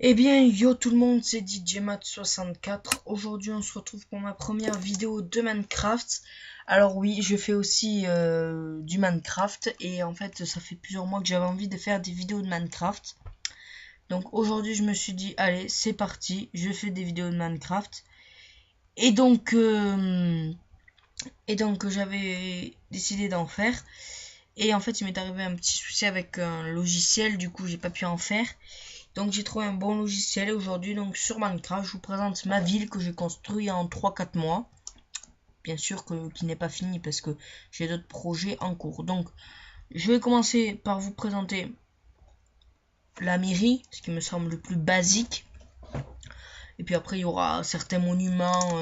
Eh bien, yo tout le monde, c'est DJMat64. Aujourd'hui, on se retrouve pour ma première vidéo de Minecraft. Alors oui, je fais aussi du Minecraft et en fait, ça fait plusieurs mois que j'avais envie de faire des vidéos de Minecraft. Donc aujourd'hui, je me suis dit, allez, c'est parti, je fais des vidéos de Minecraft. Et donc, j'avais décidé d'en faire. Et en fait, il m'est arrivé un petit souci avec un logiciel, du coup, j'ai pas pu en faire. Donc j'ai trouvé un bon logiciel aujourd'hui. Donc sur Minecraft, je vous présente ma ville que j'ai construite en 3-4 mois. Bien sûr qui n'est pas fini parce que j'ai d'autres projets en cours. Donc je vais commencer par vous présenter la mairie, ce qui me semble le plus basique. Et puis après il y aura certains monuments,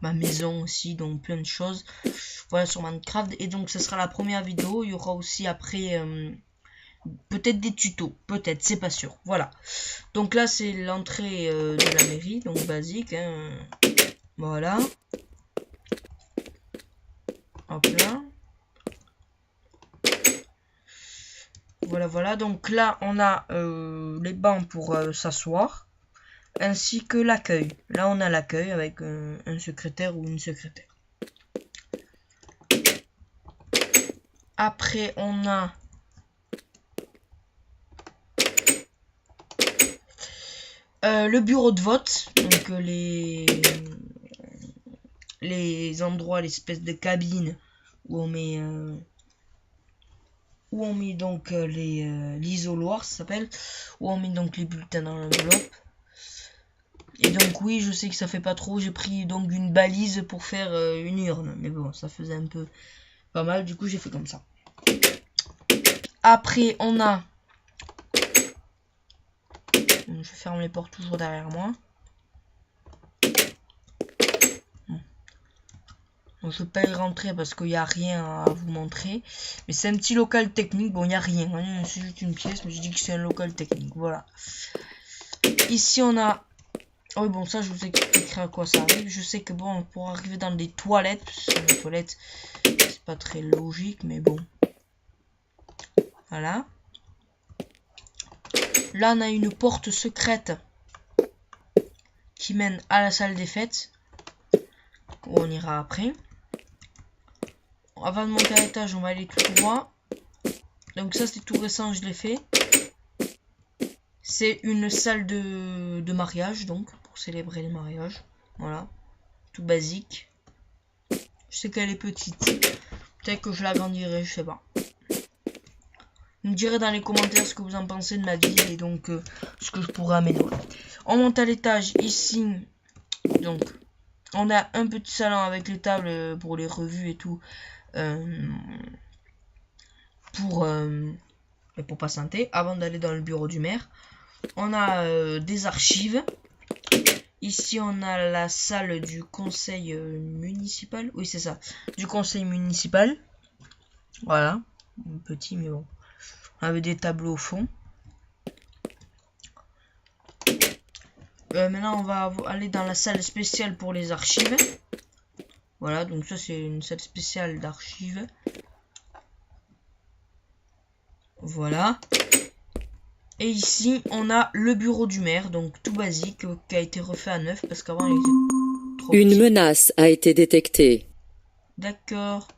ma maison aussi, donc plein de choses. Voilà sur Minecraft. Et donc ce sera la première vidéo. Il y aura aussi après peut-être des tutos, peut-être, c'est pas sûr. Voilà. Donc là, c'est l'entrée de la mairie, donc basique. Hein. Voilà. Hop là. Voilà, voilà. Donc là, on a les bancs pour s'asseoir, ainsi que l'accueil. Là, on a l'accueil avec un secrétaire ou une secrétaire. Après, on a le bureau de vote, donc les endroits, l'espèce de cabine où on met donc l'isoloir, ça s'appelle, où on met donc les bulletins dans l'enveloppe. Et donc oui, je sais que ça fait pas trop, j'ai pris donc une balise pour faire une urne, mais bon, ça faisait un peu pas mal, du coup j'ai fait comme ça. Après, on a... Je ferme les portes toujours derrière moi. Donc je ne vais pas y rentrer parce qu'il n'y a rien à vous montrer. Mais c'est un petit local technique. Bon, il n'y a rien. Hein, c'est juste une pièce, mais je dis que c'est un local technique. Voilà. Ici, on a... Oh, oui, bon, ça, je vous expliquerai à quoi ça arrive. Je sais que, bon, pour arriver dans des toilettes, parce que les toilettes, c'est pas très logique, mais bon. Voilà. Là, on a une porte secrète qui mène à la salle des fêtes, où on ira après. Avant de monter à l'étage, on va aller tout droit. Donc ça, c'est tout récent, je l'ai fait. C'est une salle de mariage, donc, pour célébrer les mariages. Voilà, tout basique. Je sais qu'elle est petite. Peut-être que je l'agrandirai, je sais pas. Vous me direz dans les commentaires ce que vous en pensez de ma ville et donc ce que je pourrais améliorer. On monte à l'étage, ici, donc, on a un petit salon avec les tables pour les revues et tout. Pour patienter avant d'aller dans le bureau du maire. On a des archives. Ici, on a la salle du conseil municipal. Oui, c'est ça. Du conseil municipal. Voilà. Petit, mais bon. On avait des tableaux au fond. Maintenant, on va aller dans la salle spéciale pour les archives. Voilà, donc ça, c'est une salle spéciale d'archives. Voilà. Et ici, on a le bureau du maire, donc tout basique, qui a été refait à neuf, parce qu'avant, il était trop petit. Une menace a été détectée. D'accord.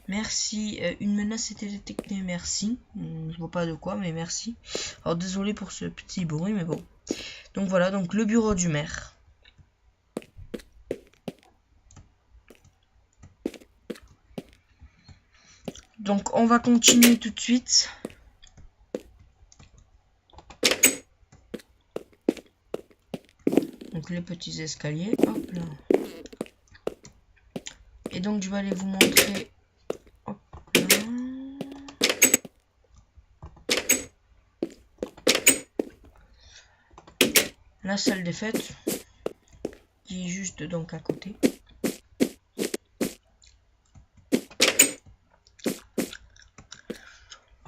Merci. Une menace a été détectée, merci. Je vois pas de quoi, mais merci. Alors, désolé pour ce petit bruit, mais bon. Donc voilà, donc le bureau du maire. Donc, on va continuer tout de suite. Donc, les petits escaliers. Hop là. Et donc, je vais aller vous montrer. Hop là. La salle des fêtes. Qui est juste donc à côté.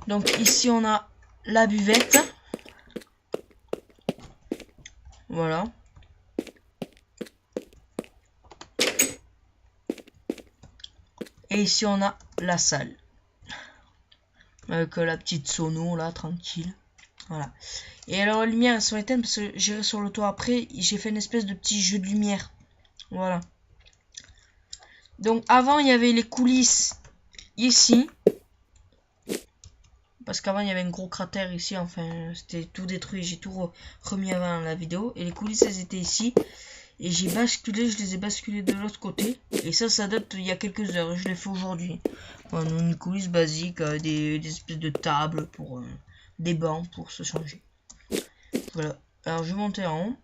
Donc, ici, on a la buvette. Voilà. Et ici, on a la salle. Avec la petite sono, là, tranquille. Voilà. Et alors les lumières elles sont éteintes parce que j'irai sur le toit après. J'ai fait une espèce de petit jeu de lumière. Voilà. Donc avant il y avait les coulisses ici. Parce qu'avant il y avait un gros cratère ici. Enfin c'était tout détruit. J'ai tout remis avant la vidéo. Et les coulisses elles étaient ici. Et j'ai basculé, je les ai basculés de l'autre côté. Et ça date il y a quelques heures. Je l'ai fait aujourd'hui. Voilà, une coulisse basique, des espèces de tables pour des bancs pour se changer. Voilà. Alors je vais monter en haut.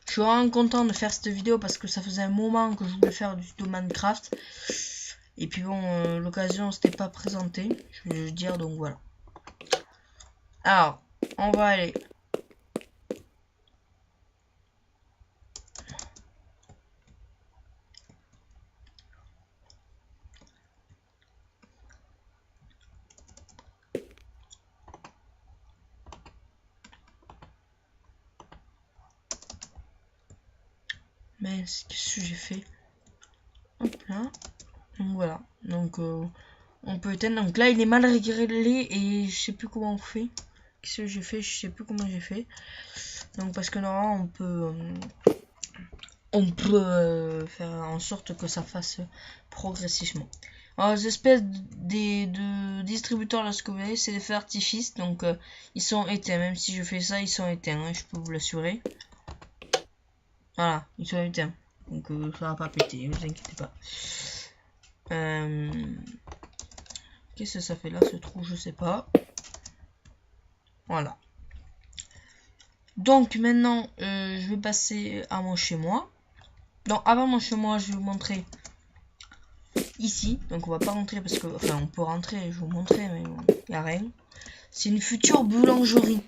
Je suis vraiment content de faire cette vidéo parce que ça faisait un moment que je voulais faire du tuto Minecraft. Et puis bon, l'occasion s'était pas présentée, je vais dire, donc voilà. Alors, on va aller. Mais qu'est-ce que j'ai fait? Hop là. Donc voilà. Donc on peut éteindre. Donc là il est mal réglé et je sais plus comment on fait. Qu'est-ce que j'ai fait? Je sais plus comment j'ai fait. Donc parce que normalement on peut faire en sorte que ça fasse progressivement. Alors les espèces de distributeurs là, ce que vous voyez, c'est des feux d'artifice. Donc ils sont éteints. Même si je fais ça, ils sont éteints. Hein, je peux vous l'assurer. Voilà, ils sont éteints. Donc ça va pas péter, ne vous inquiétez pas. Qu'est-ce que ça fait là, ce trou? Je sais pas. Voilà. Donc maintenant, je vais passer à mon chez moi. Donc avant mon chez moi, je vais vous montrer ici. Donc on va pas rentrer parce que, enfin on peut rentrer, je vais vous montrer, mais bon, y a rien. C'est une future boulangerie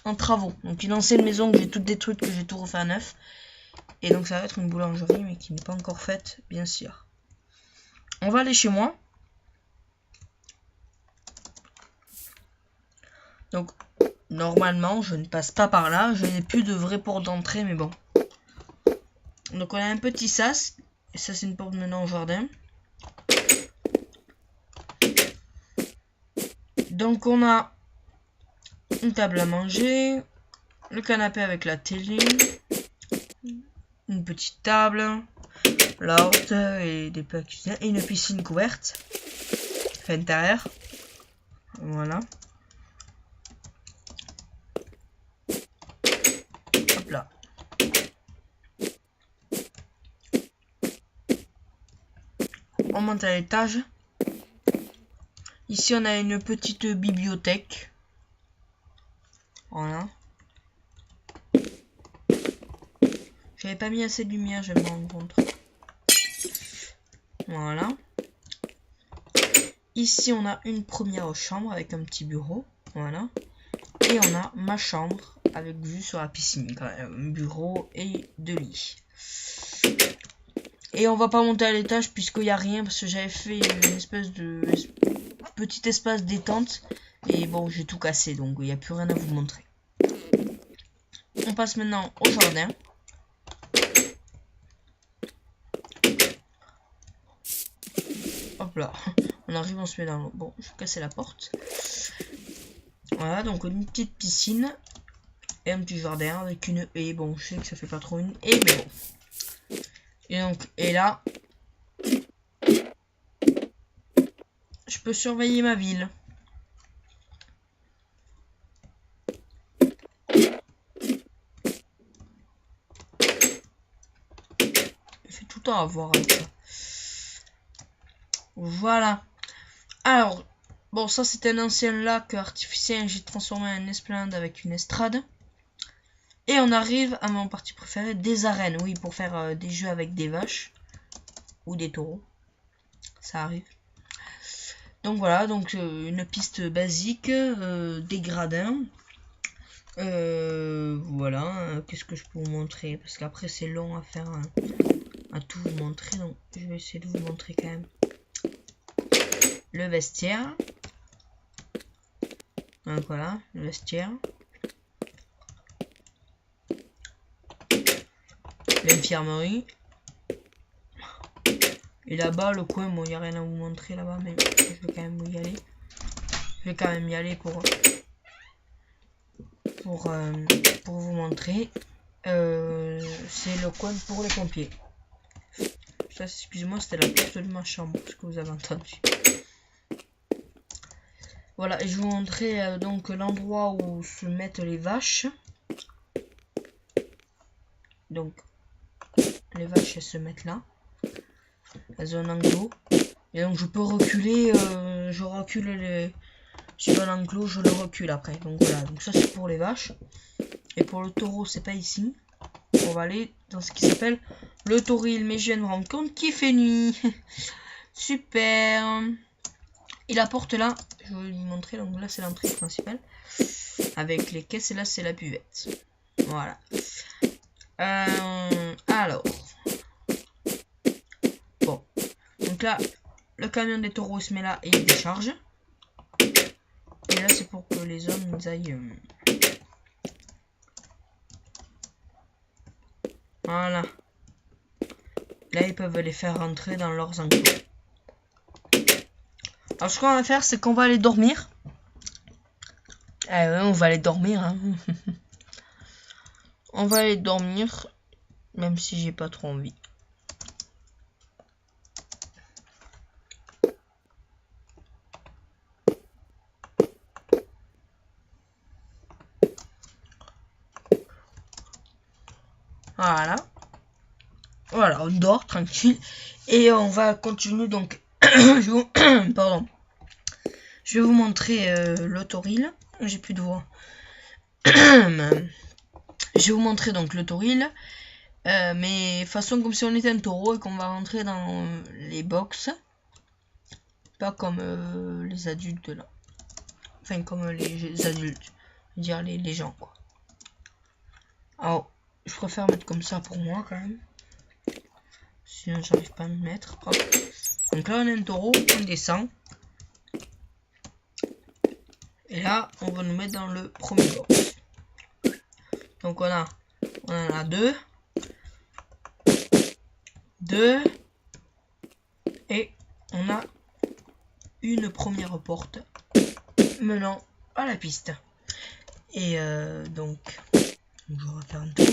en travaux. Donc une ancienne maison que j'ai toute détruite, que j'ai tout refait à neuf. Et donc ça va être une boulangerie, mais qui n'est pas encore faite, bien sûr. On va aller chez moi. Donc normalement je ne passe pas par là. Je n'ai plus de vraie porte d'entrée, mais bon. Donc on a un petit sas. Et ça c'est une porte menant au jardin. Donc on a une table à manger. Le canapé avec la télé. Une petite table. La horte et des plats cuisinés. Et une piscine couverte. Enfin intérieure. Voilà. Hop là. On monte à l'étage. Ici on a une petite bibliothèque. Voilà. J'avais pas mis assez de lumière, je me rends compte. Voilà. Ici on a une première chambre avec un petit bureau. Voilà. Et on a ma chambre avec vue sur la piscine. Quand même. Un bureau et deux lits. Et on va pas monter à l'étage puisqu'il n'y a rien. Parce que j'avais fait une espèce de petit espace détente. Et bon, j'ai tout cassé. Donc il n'y a plus rien à vous montrer. On passe maintenant au jardin. Hop là. On arrive, on se met dans l'eau. Bon, je vais casser la porte. Voilà, donc une petite piscine. Et un petit jardin avec une haie. Bon, je sais que ça fait pas trop une haie, mais bon. Et donc, et là, je peux surveiller ma ville. Je fais tout le temps à voir avec ça. Voilà. Alors, bon, ça c'était un ancien lac artificiel. J'ai transformé en esplanade avec une estrade. Et on arrive à mon partie préférée, des arènes. Oui, pour faire des jeux avec des vaches. Ou des taureaux. Ça arrive. Donc voilà, donc une piste basique, des gradins. Voilà, qu'est-ce que je peux vous montrer? Parce qu'après c'est long à faire, à tout vous montrer. Donc je vais essayer de vous montrer quand même. Le vestiaire. Donc voilà, le vestiaire. L'infirmerie. Et là-bas, le coin, bon, il n'y a rien à vous montrer là-bas, mais je vais quand même y aller. Je vais quand même y aller pour vous montrer. C'est le coin pour les pompiers. Ça, excusez-moi, c'était la porte de ma chambre, ce que vous avez entendu. Voilà, et je vais vous montrer donc l'endroit où se mettent les vaches. Donc, les vaches, elles se mettent là. Elles ont un enclos. Et donc, je peux reculer, je recule les... Sur un enclos, je le recule après. Donc voilà, donc ça c'est pour les vaches. Et pour le taureau, c'est pas ici. On va aller dans ce qui s'appelle le tauril. Mais je viens de me rendre compte qu'il fait nuit. Super. Et la porte là, je vais vous montrer. Donc là c'est l'entrée principale. Avec les caisses et là c'est la buvette. Voilà. Alors. Bon. Donc là, le camion des taureaux se met là et il décharge. Et là c'est pour que les hommes ils aillent... Voilà. Là ils peuvent les faire rentrer dans leurs enclos. Alors ce qu'on va faire c'est qu'on va aller dormir. Ouais, on va aller dormir hein. On va aller dormir. Même si j'ai pas trop envie. Voilà. Voilà, on dort tranquille. Et on va continuer donc. Pardon. Je vais vous montrer le tauril. J'ai plus de voix. Je vais vous montrer donc le tauril. Mais façon comme si on était un taureau et qu'on va rentrer dans les box. Pas comme les adultes là. Enfin comme les adultes. Je veux dire les gens quoi. Alors, je préfère mettre comme ça pour moi quand même. Sinon j'arrive pas à me mettre. Hop. Donc là on a un taureau, on descend. Et là on va nous mettre dans le premier box. Donc on en a deux. Et on a une première porte menant à la piste. Et donc je vais refaire un tour.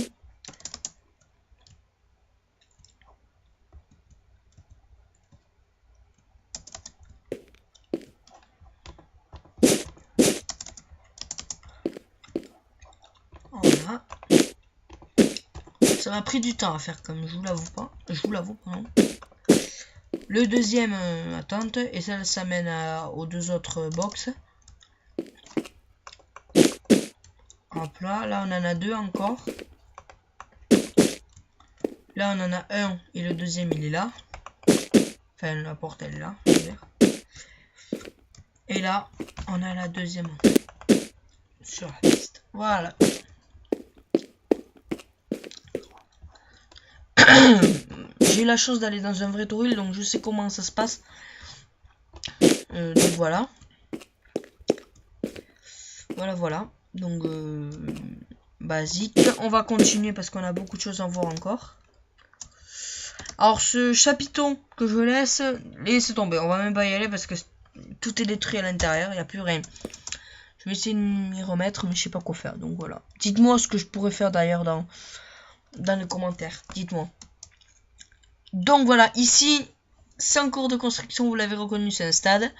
Voilà. Ça m'a pris du temps à faire comme je vous l'avoue pas. Je vous l'avoue pardon. Le deuxième attente et ça mène aux deux autres box. Hop là, là on en a deux encore. Là on en a un et le deuxième il est là. Enfin la porte elle est là. Et là on a la deuxième sur la piste. Voilà. J'ai eu la chance d'aller dans un vrai tauril donc je sais comment ça se passe. Donc voilà. Voilà. Donc basique. On va continuer parce qu'on a beaucoup de choses à voir encore. Alors ce chapiton que je laisse tomber. On va même pas y aller parce que tout est détruit à l'intérieur. Il n'y a plus rien. Je vais essayer de m'y remettre mais je sais pas quoi faire. Donc voilà. Dites-moi ce que je pourrais faire d'ailleurs dans les commentaires. Dites-moi. Donc voilà. Ici c'est en cours de construction. Vous l'avez reconnu, c'est un stade.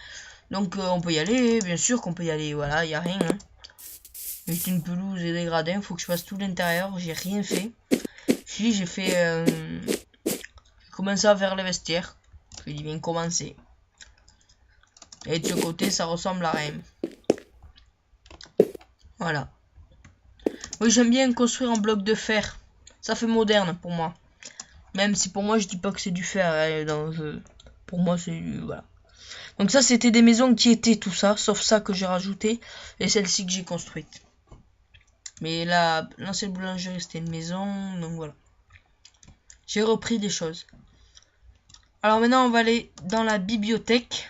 Donc on peut y aller. Bien sûr qu'on peut y aller. Voilà. Il n'y a rien. Hein. Juste une pelouse et des gradins. Faut que je fasse tout l'intérieur. J'ai rien fait. Si j'ai fait... J'ai commencé à faire les vestiaires. Je dis bien commencer. Et de ce côté, ça ressemble à rien. Voilà. Oui, j'aime bien construire en bloc de fer. Ça fait moderne pour moi. Même si pour moi, je dis pas que c'est du fer. Pour moi, c'est du... Voilà. Donc ça, c'était des maisons qui étaient tout ça. Sauf ça que j'ai rajouté. Et celle-ci que j'ai construite. Mais là, l'ancienne boulangerie, c'était une maison. Donc voilà. J'ai repris des choses. Alors maintenant, on va aller dans la bibliothèque.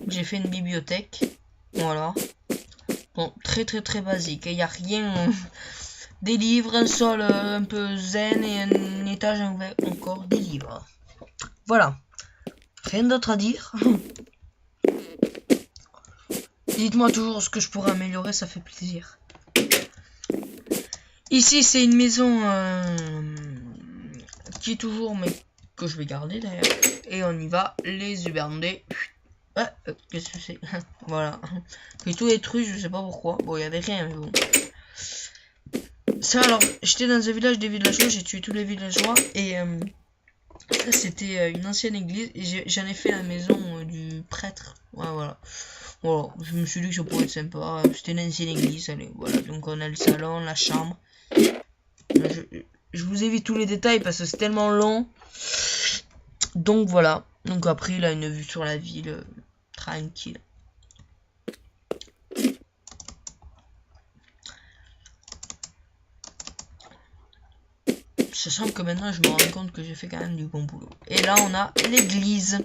J'ai fait une bibliothèque. Voilà. Bon, très basique. Il n'y a rien. Des livres, un sol un peu zen et un étage avec encore des livres. Voilà. Rien d'autre à dire. Dites-moi toujours ce que je pourrais améliorer, ça fait plaisir. Ici, c'est une maison qui est toujours, mais que je vais garder d'ailleurs. Et on y va, les Ubernés. Qu'est-ce que c'est? Voilà. J'ai tout détruit, je sais pas pourquoi. Bon, il y avait rien, mais bon. Ça, alors, j'étais dans un village des villageois, j'ai tué tous les villageois. Et ça, c'était une ancienne église. Et j'en ai fait la maison du prêtre. Ouais, voilà. Voilà, je me suis dit que ça pourrait être sympa. C'était une ancienne église, allez, voilà. Donc, on a le salon, la chambre. Je vous évite tous les détails parce que c'est tellement long. Donc, voilà. Donc, après, il a une vue sur la ville. Tranquille. Sachant que maintenant je me rends compte que j'ai fait quand même du bon boulot. Et là on a l'église.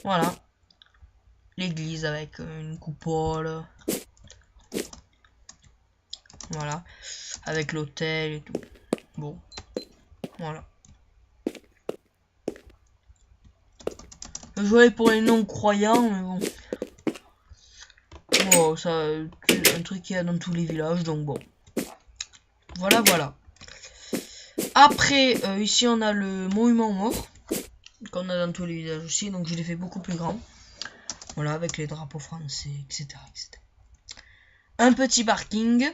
Voilà. L'église avec une coupole. Voilà. Avec l'hôtel et tout. Bon. Voilà. Je voulais pour les non-croyants, mais bon. Bon, ça, c'est un truc qu'il y a dans tous les villages, donc bon. Voilà, voilà. Après, ici on a le monument mort. Qu'on a dans tous les villages aussi, donc je l'ai fait beaucoup plus grand. Voilà, avec les drapeaux français, etc. etc. Un petit parking.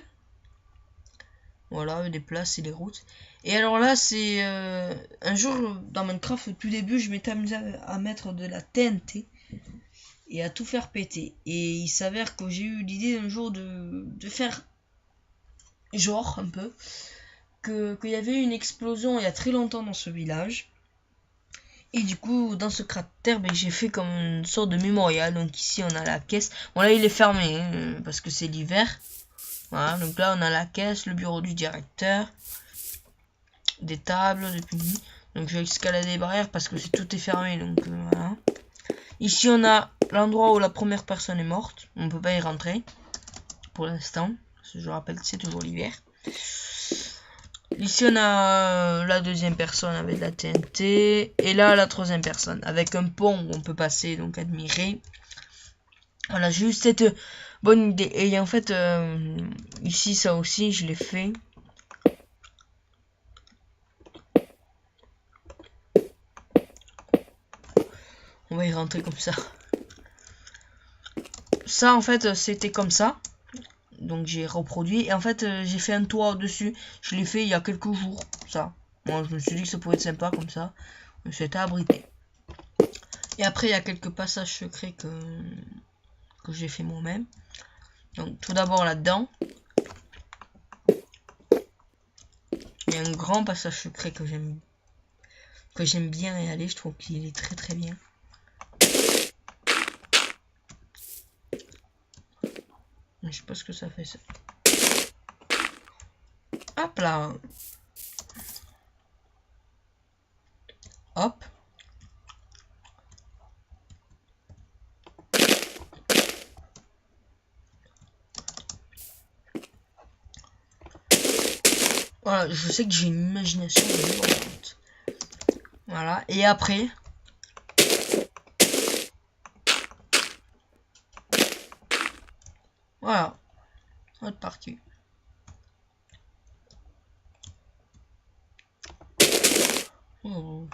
Voilà, avec des places et des routes. Et alors là, c'est un jour dans Minecraft, au tout début, je m'étais amusé à mettre de la TNT et à tout faire péter. Et il s'avère que j'ai eu l'idée un jour de faire genre un peu qu'il y avait une explosion il y a très longtemps dans ce village. Et du coup, dans ce cratère, j'ai fait comme une sorte de mémorial. Donc ici, on a la caisse. Bon, là, il est fermé parce que c'est l'hiver. Voilà, donc là, on a la caisse, le bureau du directeur, des tables, des punis. Donc je vais escalader les barrières parce que tout est fermé. Donc voilà. Ici, on a l'endroit où la première personne est morte. On peut pas y rentrer pour l'instant. Je rappelle que c'est toujours l'hiver. Ici, on a la deuxième personne avec la TNT. Et là, la troisième personne avec un pont où on peut passer, donc admirer. Voilà, j'ai eu cette bonne idée. Et en fait, ici, ça aussi, je l'ai fait. On va y rentrer comme ça. Ça, en fait, c'était comme ça. Donc, j'ai reproduit. Et en fait, j'ai fait un toit au-dessus. Je l'ai fait il y a quelques jours, ça. Moi, je me suis dit que ça pouvait être sympa comme ça. C'était abrité. Et après, il y a quelques passages secrets que j'ai fait moi-même. Donc, tout d'abord, là-dedans. Il y a un grand passage secret que j'aime bien y aller. Je trouve qu'il est très très bien. Je sais pas ce que ça fait ça. Hop là. Hop. Voilà, je sais que j'ai une imagination débordante. Voilà, et après... Voilà. Autre partie. Oh.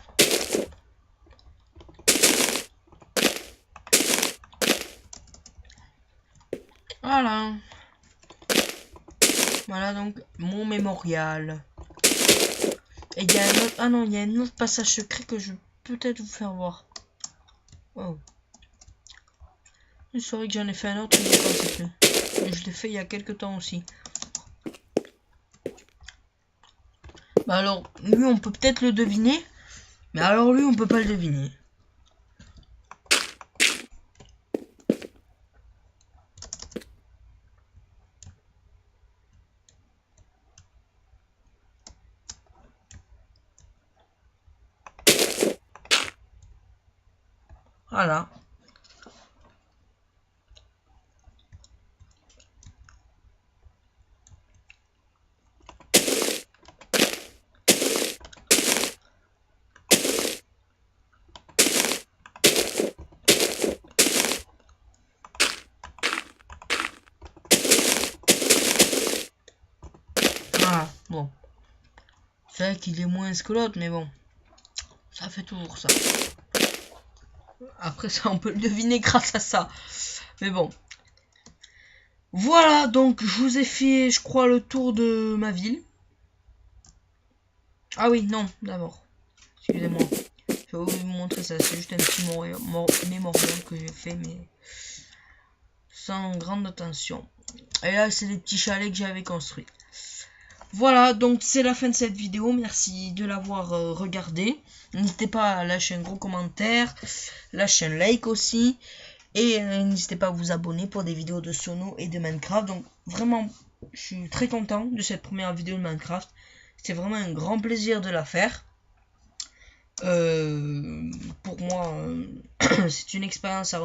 Voilà. Voilà donc mon mémorial. Et il y a un autre... Ah non, il y a un autre passage secret que je vais peut-être vous faire voir. Wow. C'est vrai que j'en ai fait un autre, mais je l'ai fait il y a quelques temps aussi. Bah alors, lui on peut peut-être le deviner. Mais alors lui on peut pas le deviner. Voilà. Bon, c'est vrai qu'il est moins que l'autre, mais bon, ça fait toujours ça. Après ça, on peut le deviner grâce à ça. Mais bon. Voilà, donc je vous ai fait, je crois, le tour de ma ville. Ah oui, non, d'abord. Excusez-moi. Je vais vous montrer ça. C'est juste un petit mémorial que j'ai fait, mais sans grande attention. Et là, c'est les petits chalets que j'avais construits. Voilà, donc c'est la fin de cette vidéo. Merci de l'avoir regardé. N'hésitez pas à lâcher un gros commentaire, lâcher un like aussi. Et n'hésitez pas à vous abonner pour des vidéos de Sono et de Minecraft. Donc vraiment, je suis très content de cette première vidéo de Minecraft. C'était vraiment un grand plaisir de la faire. Pour moi, c'est une expérience à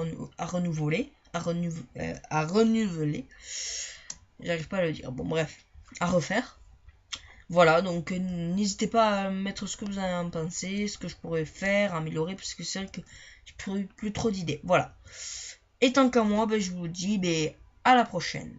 renouveler. J'arrive pas à le dire. Bon, bref, à refaire. Voilà, donc n'hésitez pas à mettre ce que vous en pensez, ce que je pourrais faire, améliorer, parce que c'est vrai que j'ai plus trop d'idées. Voilà. Et tant qu'à moi, je vous dis à la prochaine.